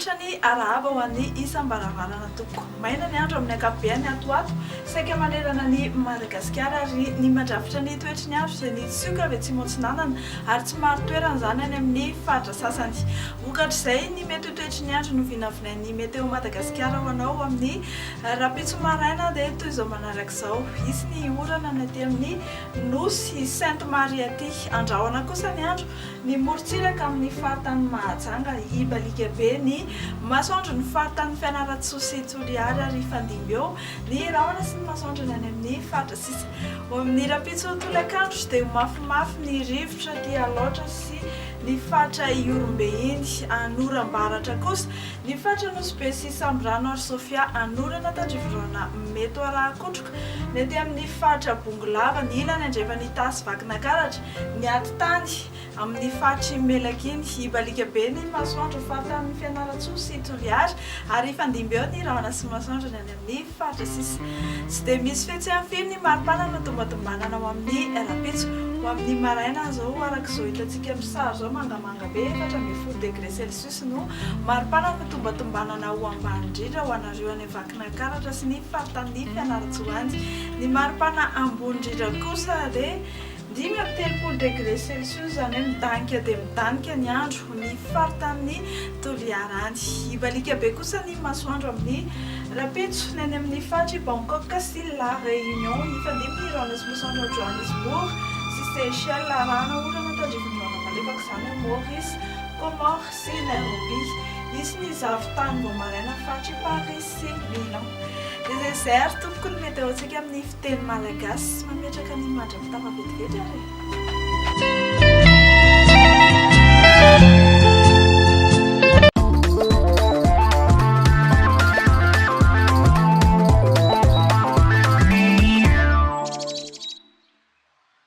Tolotra ny arahaba ho an'ny isam-baravarana toko. Maina ny andro amin'ny ankapobeny atoato saika manerana ny Madagasikara ary ny mandrafitra ny toetry ny andro izay ny tsioka avy atsimo atsinanana ary tsy maro toerana izany any amin'ny faritra sasany. Vokatr'izay ny mety toetry ny andro no vinavinain'ny meteo Madagasikara ho anao amin'ny rapitso maraina dia toy izao manaraka izao. Isy ny orana ny aty amin'ny nosy Sainte Marie aty. Andrahoana kosa ny andro ny morontsiraka amin'ny faritany Mahajanga Ibalika be ny masoandro ny faritany Fianarantsoa sy Toliara ary Fandimby eo ny rahona sy ny masoandro ny any amin'ny faritra sisa. Ho amin'ny rapitso tolakandro dia mafimafy ny rivotra aty Alaotra sy ny faritra Iorombe iny Anorambaratra kosa ny faritra Nosy sy Sambrano ary Sofia anorana tandrivorona meto arahakotroka ny aty amin'ny faritra Bongolava ny ilany andrefany tasy Vakinakaratra ny atitany amin'ny faritry Melakiny Ibalika be ny masoandro faritany Fianarantsoa sy Toliara ary Fandimby eo ny rahona sy masoandro ny any amin'ny faritra sisa. Tsy dia misy fihetsehany firy ny maripana no tombatombanana ao amin'ny rapitso. Ho amin'ny maraina zao arak'izao hitantsika amin'ny sary zao mangamanga be 4 degré celsius no maripana no tombatombanana ho ambany indrindra ho anareo any Vakinakaratra sy ny faritany Fianarantsoa any. Ny maripana ambony indrindra kosa dia 5 degré celsius zany hoe midanika dia midanika ny andro ny faritany Toliara any. Ibalika be kosa ny masoandro amin'ny rapitso ny any amin'ny faritra Bangkok sy La Réunion Ifandimby ny rahona sy masoandro ao Johannesburg sy Seychelles arahana orana tandrivindraona malefaka izany Maurice, Comores sy Nairobi. Isy ny zavintany vao maraina faritra Paris sy Milan. Dia izay ary tompoko ny meteo antsika amin'ny fiteny malagasy mametraka ny mandra-pitava vetivety ary.